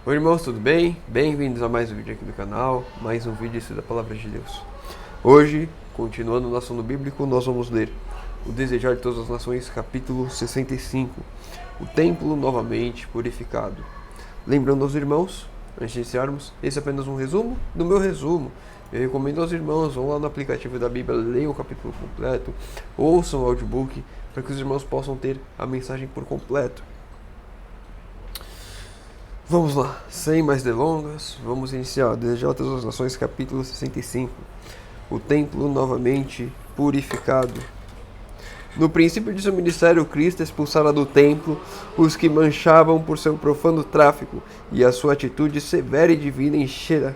Oi irmãos, tudo bem? Bem-vindos a mais um vídeo aqui do canal, mais um vídeo da Palavra de Deus. Hoje, continuando o nosso estudo bíblico, nós vamos ler o Desejar de Todas as Nações, capítulo 65, o Templo novamente purificado. Lembrando aos irmãos, antes de iniciarmos, esse é apenas um resumo do meu resumo. Eu recomendo aos irmãos, vão lá no aplicativo da Bíblia, leiam o capítulo completo, ouçam o audiobook, para que os irmãos possam ter a mensagem por completo. Vamos lá, sem mais delongas, vamos iniciar. Desejar a todas as nações, capítulo 65. O templo novamente purificado. No princípio de seu ministério, Cristo expulsara do templo os que manchavam por seu profano tráfico, e a sua atitude severa e divina enchera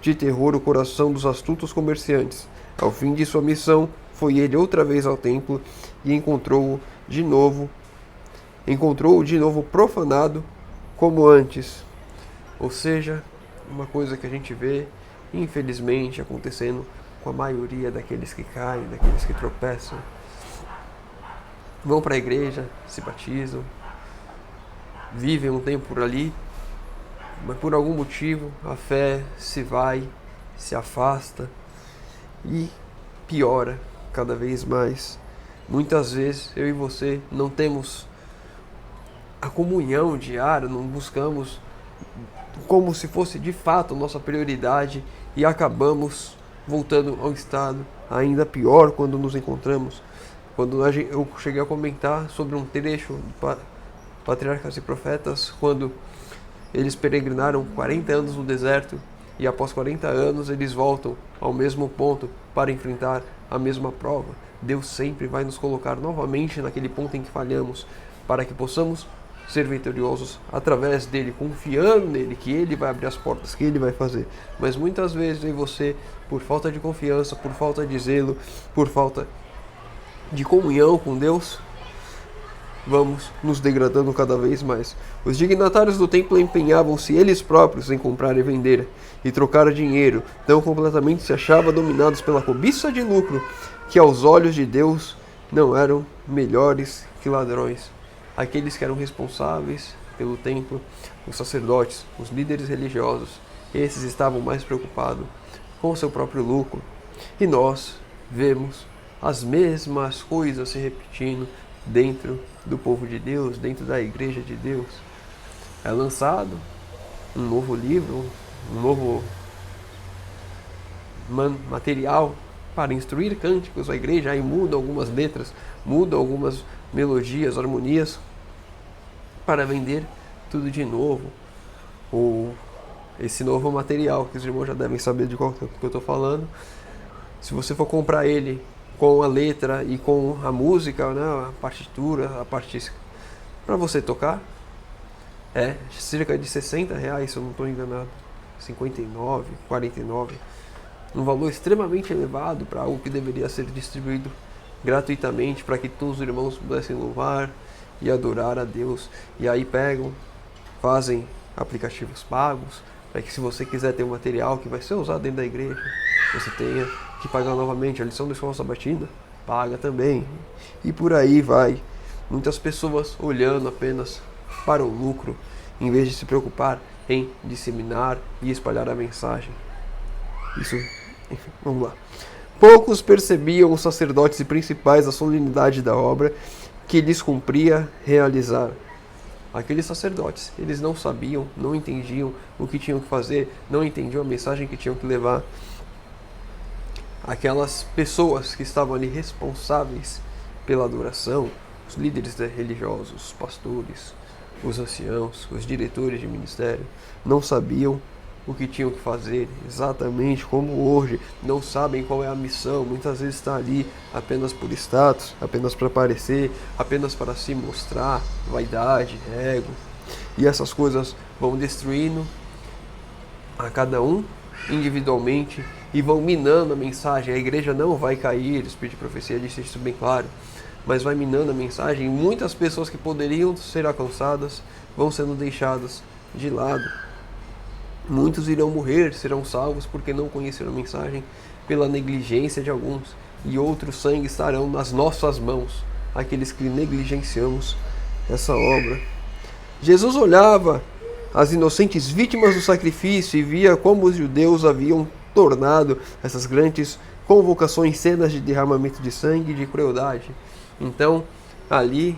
de terror o coração dos astutos comerciantes. Ao fim de sua missão, foi ele outra vez ao templo e encontrou-o de novo profanado como antes. Ou seja, uma coisa que a gente vê, infelizmente, acontecendo com a maioria daqueles que caem, daqueles que tropeçam. Vão para a igreja, se batizam, vivem um tempo por ali, mas por algum motivo a fé se vai, se afasta e piora cada vez mais. Muitas vezes eu e você não temos a comunhão diária, não buscamos como se fosse de fato nossa prioridade e acabamos voltando ao estado ainda pior quando nos encontramos. Quando eu cheguei a comentar sobre um trecho do Patriarcas e Profetas, quando eles peregrinaram 40 anos no deserto e após 40 anos eles voltam ao mesmo ponto para enfrentar a mesma prova. Deus sempre vai nos colocar novamente naquele ponto em que falhamos, para que possamos ser vitoriosos através dele, confiando nele, que ele vai abrir as portas, que ele vai fazer. Mas muitas vezes eu e você, por falta de confiança, por falta de zelo, por falta de comunhão com Deus, vamos nos degradando cada vez mais. Os dignatários do templo empenhavam-se eles próprios em comprar e vender, e trocar dinheiro, tão completamente se achavam dominados pela cobiça de lucro, que aos olhos de Deus não eram melhores que ladrões. Aqueles que eram responsáveis pelo templo, os sacerdotes, os líderes religiosos, esses estavam mais preocupados com o seu próprio lucro. E nós vemos as mesmas coisas se repetindo dentro do povo de Deus, dentro da igreja de Deus. É lançado um novo livro, um novo material para instruir cânticos. A igreja aí muda algumas letras, muda algumas melodias, harmonias, para vender tudo de novo. Ou esse novo material, que os irmãos já devem saber de qual que eu estou falando. Se você for comprar ele com a letra e com a música, né, a partitura, a parte para você tocar, é cerca de R$60, se eu não estou enganado, 59, 49, um valor extremamente elevado para algo que deveria ser distribuído gratuitamente para que todos os irmãos pudessem louvar e adorar a Deus. E aí pegam, fazem aplicativos pagos para que, se você quiser ter um material que vai ser usado dentro da igreja, você tenha que pagar novamente. A lição da escola sabatina paga também, e por aí vai. Muitas pessoas olhando apenas para o lucro, em vez de se preocupar em disseminar e espalhar a mensagem. Isso, enfim, vamos lá. Poucos percebiam os sacerdotes e principais a solenidade da obra que lhes cumpria realizar. Aqueles sacerdotes, eles não sabiam, não entendiam o que tinham que fazer, não entendiam a mensagem que tinham que levar. Aquelas pessoas que estavam ali responsáveis pela adoração, os líderes religiosos, os pastores, os anciãos, os diretores de ministério, não sabiam o que tinham que fazer, exatamente como hoje. Não sabem qual é a missão, muitas vezes está ali apenas por status, apenas para aparecer, apenas para se mostrar, vaidade, ego. E essas coisas vão destruindo a cada um individualmente e vão minando a mensagem. A igreja não vai cair, o Espírito de Profecia disse isso bem claro, mas vai minando a mensagem. Muitas pessoas que poderiam ser alcançadas vão sendo deixadas de lado. Muitos irão morrer, serão salvos porque não conheceram a mensagem, pela negligência de alguns, e outros sangue estarão nas nossas mãos, aqueles que negligenciamos essa obra. Jesus olhava as inocentes vítimas do sacrifício e via como os judeus haviam tornado essas grandes convocações cenas de derramamento de sangue e de crueldade. Então, ali,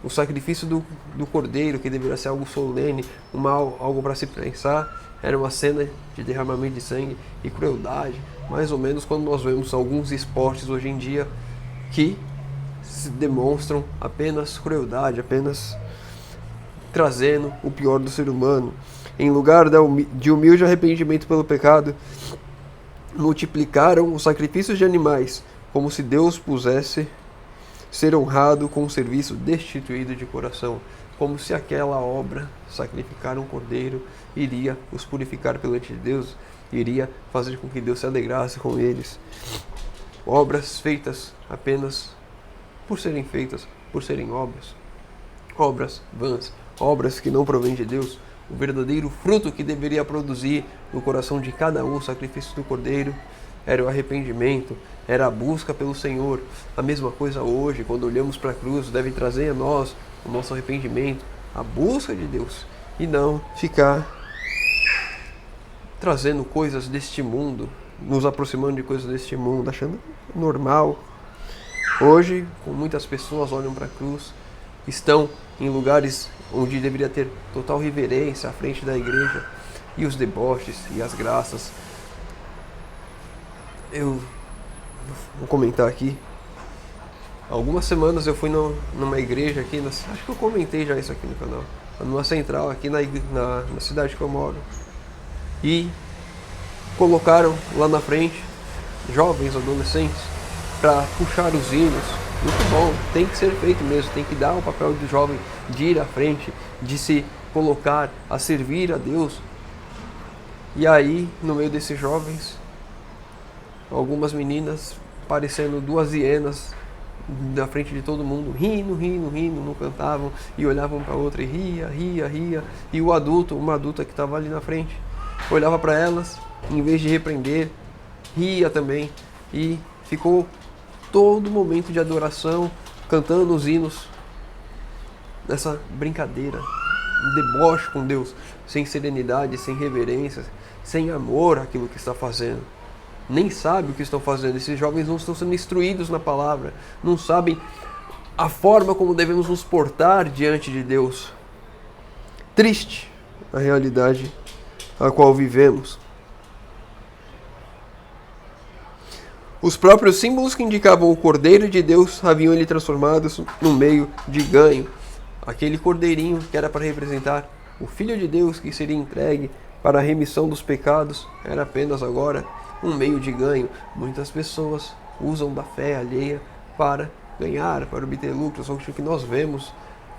o sacrifício do cordeiro, que deveria ser algo solene, algo para se pensar, era uma cena de derramamento de sangue e crueldade, mais ou menos quando nós vemos alguns esportes hoje em dia que se demonstram apenas crueldade, apenas trazendo o pior do ser humano. Em lugar de humilde arrependimento pelo pecado, multiplicaram os sacrifícios de animais, como se Deus pusesse ser honrado com um serviço destituído de coração, como se aquela obra, sacrificar um cordeiro, iria os purificar perante Deus, iria fazer com que Deus se alegrasse com eles. Obras feitas apenas por serem feitas, por serem obras vãs, obras que não provêm de Deus. O verdadeiro fruto que deveria produzir no coração de cada um o sacrifício do cordeiro era o arrependimento, era a busca pelo Senhor. A mesma coisa hoje, quando olhamos para a cruz, deve trazer a nós o nosso arrependimento, a busca de Deus, e não ficar trazendo coisas deste mundo, nos aproximando de coisas deste mundo, achando normal. Hoje, muitas pessoas olham para a cruz, estão em lugares onde deveria ter total reverência à frente da igreja, e os deboches e as graças. Eu vou comentar aqui. Algumas semanas eu fui numa igreja aqui, acho que eu comentei já isso aqui no canal, numa central aqui na cidade que eu moro. E colocaram lá na frente jovens, adolescentes, para puxar os hinos. Muito bom, tem que ser feito mesmo, tem que dar o papel do jovem de ir à frente, de se colocar a servir a Deus. E aí, no meio desses jovens, algumas meninas parecendo duas hienas na frente de todo mundo, rindo, não cantavam, e olhavam para outra e ria. E o adulto, uma adulta que estava ali na frente, olhava para elas, em vez de repreender, ria também, e ficou todo momento de adoração, cantando os hinos, nessa brincadeira, um deboche com Deus, sem serenidade, sem reverência, sem amor àquilo que está fazendo. Nem sabe o que estão fazendo. Esses jovens não estão sendo instruídos na palavra, não sabem a forma como devemos nos portar diante de Deus. Triste a realidade a qual vivemos. Os próprios símbolos que indicavam o Cordeiro de Deus haviam ele transformados num meio de ganho. Aquele cordeirinho que era para representar o Filho de Deus que seria entregue para a remissão dos pecados era apenas agora um meio de ganho. Muitas pessoas usam da fé alheia para ganhar, para obter lucros. O que nós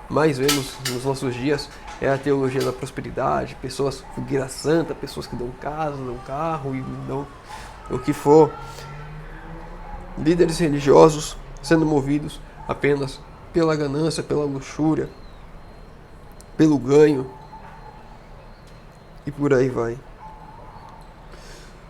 mais vemos nos nossos dias é a teologia da prosperidade, pessoas fogueira santa, pessoas que dão casa, dão carro e dão o que for. Líderes religiosos sendo movidos apenas pela ganância, pela luxúria, pelo ganho, e por aí vai.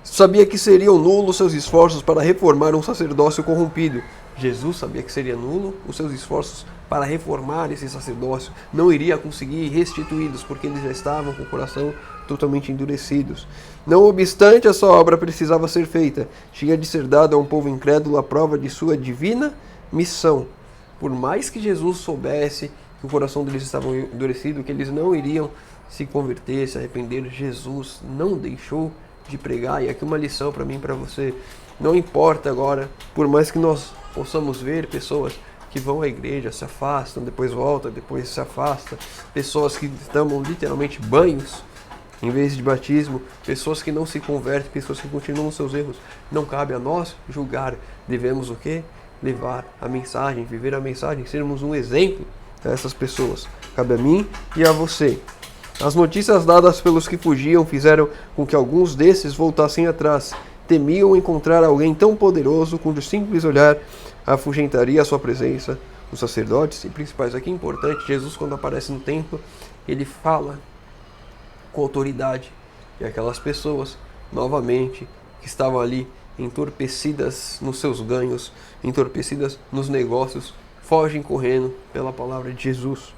Sabia que seriam nulos seus esforços para reformar um sacerdócio corrompido. Jesus sabia que seria nulo os seus esforços para reformar esse sacerdócio. Não iria conseguir restituí-los, porque eles já estavam com o coração totalmente endurecidos. Não obstante, a sua obra precisava ser feita. Tinha de ser dada a um povo incrédulo a prova de sua divina missão. Por mais que Jesus soubesse que o coração deles estava endurecido, que eles não iriam se converter, se arrepender, Jesus não deixou de pregar. E aqui uma lição para mim e para você. Não importa agora, por mais que nós possamos ver pessoas que vão à igreja, se afastam, depois voltam, depois se afastam, pessoas que tomam literalmente banhos em vez de batismo, pessoas que não se convertem, pessoas que continuam seus erros. Não cabe a nós julgar. Devemos o quê? Levar a mensagem, viver a mensagem, sermos um exemplo a essas pessoas. Cabe a mim e a você. As notícias dadas pelos que fugiam fizeram com que alguns desses voltassem atrás. Temiam encontrar alguém tão poderoso cujo simples olhar afugentaria a sua presença. Os sacerdotes e principais, aqui é importante, Jesus quando aparece no templo, ele fala com autoridade. E aquelas pessoas, novamente, que estavam ali entorpecidas nos seus ganhos, entorpecidas nos negócios, fogem correndo pela palavra de Jesus.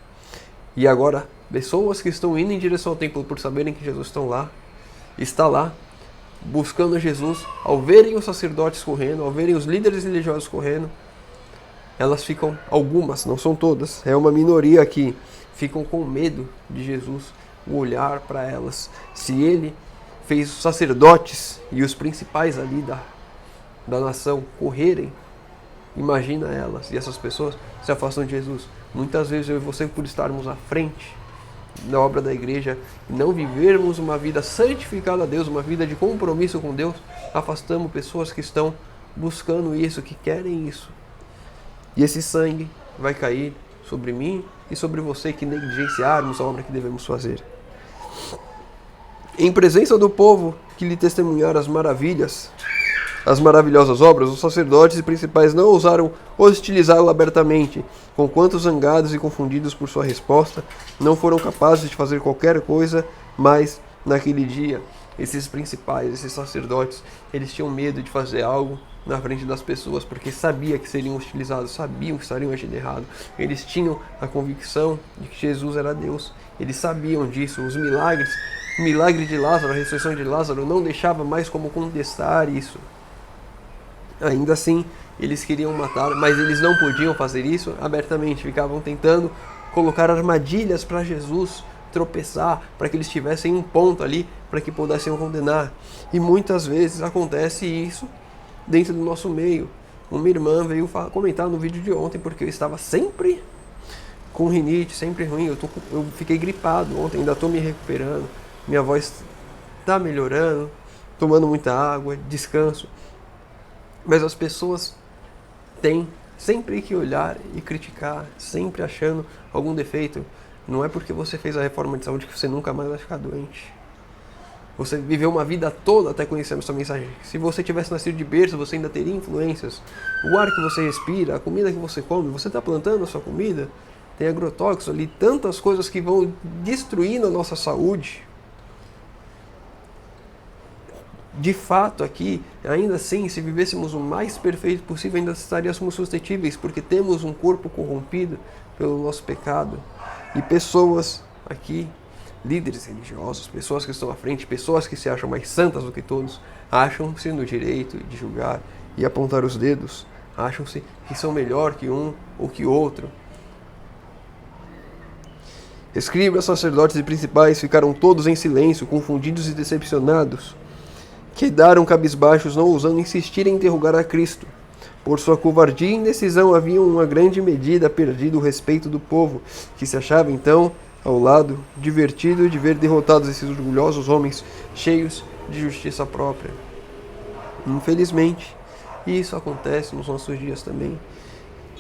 E agora Pessoas que estão indo em direção ao templo por saberem que Jesus está lá, buscando Jesus, ao verem os sacerdotes correndo, ao verem os líderes religiosos correndo, elas ficam, algumas, não são todas, é uma minoria aqui, ficam com medo de Jesus, o olhar para elas. Se ele fez os sacerdotes e os principais ali da nação correrem, imagina elas, e essas pessoas se afastam de Jesus. Muitas vezes eu e você, por estarmos à frente da obra da igreja, não vivermos uma vida santificada a Deus, uma vida de compromisso com Deus, afastamos pessoas que estão buscando isso, que querem isso. E esse sangue vai cair sobre mim e sobre você que negligenciarmos a obra que devemos fazer. Em presença do povo que lhe testemunharam as maravilhosas obras, os sacerdotes e principais não ousaram hostilizá-lo abertamente, conquanto zangados e confundidos por sua resposta, não foram capazes de fazer qualquer coisa, mas naquele dia, esses principais, esses sacerdotes, eles tinham medo de fazer algo na frente das pessoas, porque sabiam que seriam hostilizados, sabiam que estariam agindo errado. Eles tinham a convicção de que Jesus era Deus, eles sabiam disso. Os milagres, o milagre de Lázaro, a ressurreição de Lázaro, não deixava mais como contestar isso. Ainda assim, eles queriam matar, mas eles não podiam fazer isso abertamente. Ficavam tentando colocar armadilhas para Jesus tropeçar, para que eles tivessem um ponto ali, para que pudessem condenar. E muitas vezes acontece isso dentro do nosso meio. Uma irmã veio comentar no vídeo de ontem, porque eu estava sempre com rinite, sempre ruim. Eu fiquei gripado ontem, ainda estou me recuperando. Minha voz está melhorando, tomando muita água, descanso. Mas as pessoas têm sempre que olhar e criticar, sempre achando algum defeito. Não é porque você fez a reforma de saúde que você nunca mais vai ficar doente. Você viveu uma vida toda até conhecer essa mensagem. Se você tivesse nascido de berço, você ainda teria influências. O ar que você respira, a comida que você come, você está plantando a sua comida, tem agrotóxicos ali, tantas coisas que vão destruindo a nossa saúde. De fato, aqui, ainda assim, se vivêssemos o mais perfeito possível, ainda estaríamos suscetíveis, porque temos um corpo corrompido pelo nosso pecado. E pessoas aqui, líderes religiosos, pessoas que estão à frente, pessoas que se acham mais santas do que todos, acham-se no direito de julgar e apontar os dedos, acham-se que são melhor que um ou que outro. Escribas, sacerdotes e principais ficaram todos em silêncio, confundidos e decepcionados. Quedaram cabisbaixos, não ousando insistir em interrogar a Cristo. Por sua covardia e indecisão haviam uma grande medida perdido o respeito do povo, que se achava então ao lado, divertido de ver derrotados esses orgulhosos homens cheios de justiça própria. Infelizmente, isso acontece nos nossos dias também.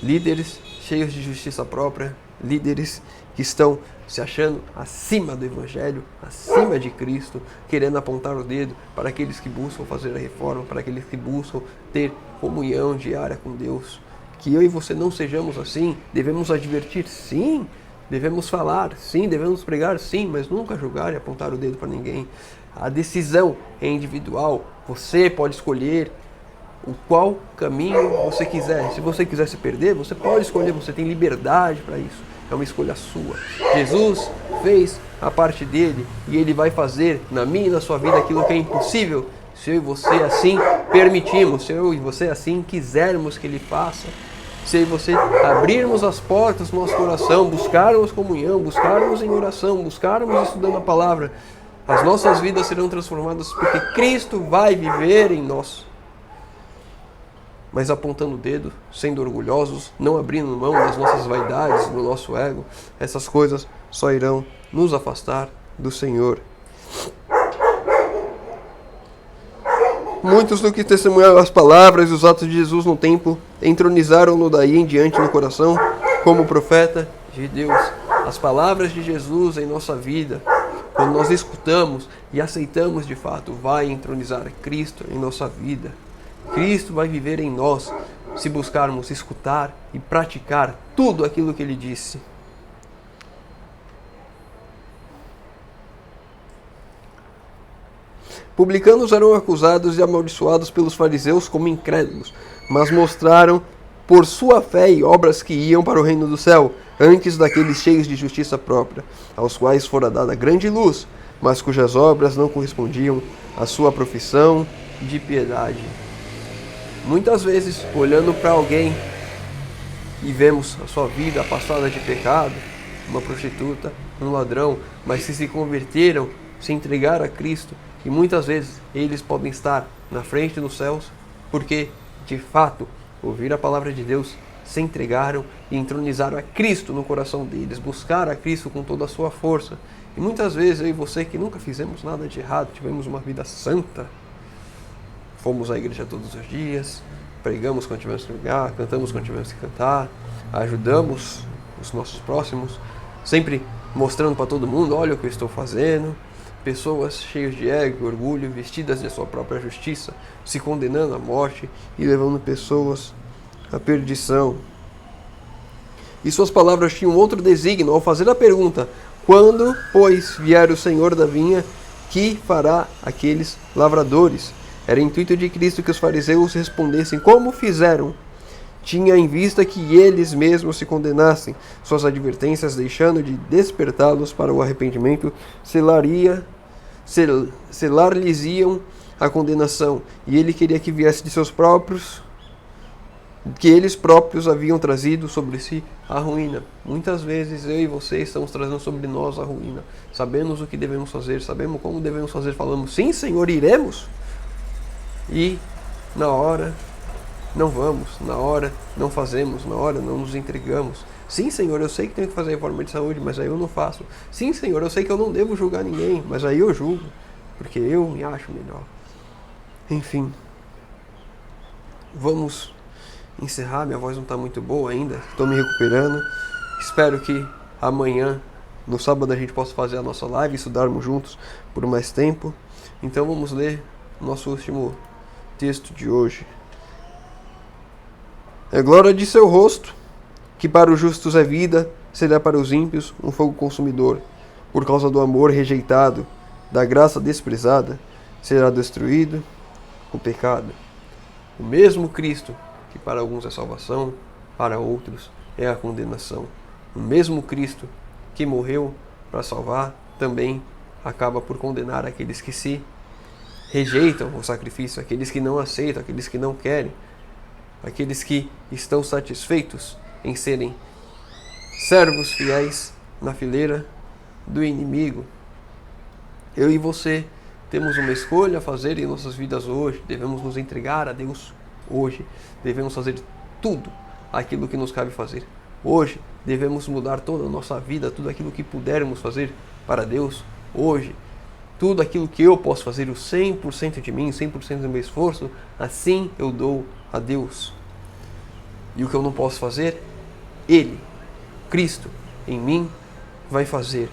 Líderes cheios de justiça própria, líderes que estão se achando acima do Evangelho, acima de Cristo, querendo apontar o dedo para aqueles que buscam fazer a reforma, para aqueles que buscam ter comunhão diária com Deus. Que eu e você não sejamos assim. Devemos advertir, sim. Devemos falar, sim. Devemos pregar, sim. Mas nunca julgar e apontar o dedo para ninguém. A decisão é individual. Você pode escolher o qual caminho você quiser. Se você quiser se perder, você pode escolher. Você tem liberdade para isso. É uma escolha sua. Jesus fez a parte dele e ele vai fazer na minha e na sua vida aquilo que é impossível se eu e você assim permitirmos, se eu e você assim quisermos que ele faça. Se eu e você abrirmos as portas do nosso coração, buscarmos comunhão, buscarmos em oração, buscarmos estudando a palavra, as nossas vidas serão transformadas porque Cristo vai viver em nós. Mas apontando o dedo, sendo orgulhosos, não abrindo mão das nossas vaidades, do nosso ego, essas coisas só irão nos afastar do Senhor. Muitos do que testemunharam as palavras e os atos de Jesus no templo entronizaram-no daí em diante no coração como profeta de Deus. As palavras de Jesus em nossa vida, quando nós escutamos e aceitamos de fato, vai entronizar Cristo em nossa vida. Cristo vai viver em nós se buscarmos escutar e praticar tudo aquilo que Ele disse. Publicanos eram acusados e amaldiçoados pelos fariseus como incrédulos, mas mostraram por sua fé e obras que iam para o reino do céu, antes daqueles cheios de justiça própria, aos quais fora dada grande luz, mas cujas obras não correspondiam à sua profissão de piedade. Muitas vezes, olhando para alguém e vemos a sua vida passada de pecado, uma prostituta, um ladrão, mas se converteram, se entregaram a Cristo, e muitas vezes eles podem estar na frente dos céus, porque, de fato, ouviram a palavra de Deus, se entregaram e entronizaram a Cristo no coração deles, buscaram a Cristo com toda a sua força. E muitas vezes eu e você que nunca fizemos nada de errado, tivemos uma vida santa, fomos à igreja todos os dias, pregamos quando tivemos que pregar, cantamos quando tivemos que cantar, ajudamos os nossos próximos, sempre mostrando para todo mundo, olha o que eu estou fazendo. Pessoas cheias de ego e orgulho, vestidas de sua própria justiça, se condenando à morte e levando pessoas à perdição. E suas palavras tinham outro desígnio ao fazer a pergunta: quando, pois, vier o Senhor da vinha, que fará aqueles lavradores? Era intuito de Cristo que os fariseus respondessem como fizeram. Tinha em vista que eles mesmos se condenassem. Suas advertências, deixando de despertá-los para o arrependimento, selar-lhes-iam a condenação. E ele queria que viesse de seus próprios, que eles próprios haviam trazido sobre si a ruína. Muitas vezes eu e você estamos trazendo sobre nós a ruína. Sabemos o que devemos fazer, sabemos como devemos fazer, falamos, sim, Senhor, iremos. E na hora não vamos, na hora não fazemos, na hora não nos entregamos. Sim, Senhor, eu sei que tenho que fazer reforma de saúde, mas aí eu não faço. Sim, Senhor, eu sei que eu não devo julgar ninguém, mas aí eu julgo, porque eu me acho melhor. Enfim, vamos encerrar, minha voz não está muito boa ainda, estou me recuperando. Espero que amanhã, no sábado, a gente possa fazer a nossa live, estudarmos juntos por mais tempo. Então vamos ler nosso último texto de hoje. É glória de seu rosto, que para os justos é vida, será para os ímpios um fogo consumidor. Por causa do amor rejeitado, da graça desprezada, será destruído o pecado. O mesmo Cristo, que para alguns é salvação, para outros é a condenação. O mesmo Cristo que morreu para salvar, também acaba por condenar aqueles que se rejeitam o sacrifício, aqueles que não aceitam, aqueles que não querem, aqueles que estão satisfeitos em serem servos fiéis na fileira do inimigo. Eu e você temos uma escolha a fazer em nossas vidas hoje. Devemos nos entregar a Deus hoje. Devemos fazer tudo aquilo que nos cabe fazer. Hoje devemos mudar toda a nossa vida, tudo aquilo que pudermos fazer para Deus hoje. Tudo aquilo que eu posso fazer, o 100% de mim, 100% do meu esforço, assim eu dou a Deus. E o que eu não posso fazer, Ele, Cristo, em mim, vai fazer.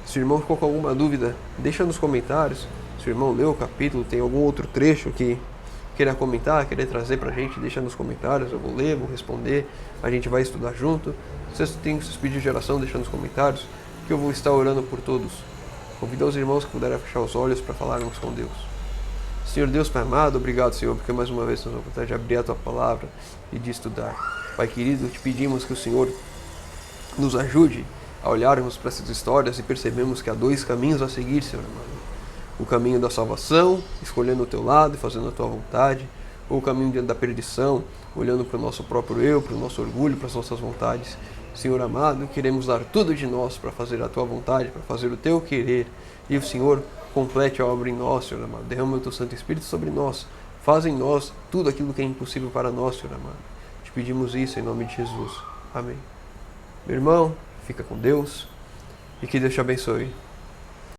Se o irmão ficou com alguma dúvida, deixa nos comentários. Se o irmão leu o capítulo, tem algum outro trecho que queira comentar, querer trazer pra gente, deixa nos comentários. Eu vou ler, vou responder, a gente vai estudar junto. Se você tem seus pedidos de oração, deixa nos comentários, que eu vou estar orando por todos. Convido os irmãos que puderem fechar os olhos para falarmos com Deus. Senhor Deus, Pai amado, obrigado, Senhor, porque mais uma vez temos a oportunidade de abrir a Tua Palavra e de estudar. Pai querido, te pedimos que o Senhor nos ajude a olharmos para essas histórias e percebemos que há dois caminhos a seguir, Senhor amado. O caminho da salvação, escolhendo o Teu lado e fazendo a Tua vontade, ou o caminho da perdição, olhando para o nosso próprio eu, para o nosso orgulho, para as nossas vontades. Senhor amado, queremos dar tudo de nós para fazer a Tua vontade, para fazer o Teu querer. E o Senhor complete a obra em nós, Senhor amado. Derrama o Teu Santo Espírito sobre nós. Faz em nós tudo aquilo que é impossível para nós, Senhor amado. Te pedimos isso em nome de Jesus. Amém. Meu irmão, fica com Deus e que Deus te abençoe.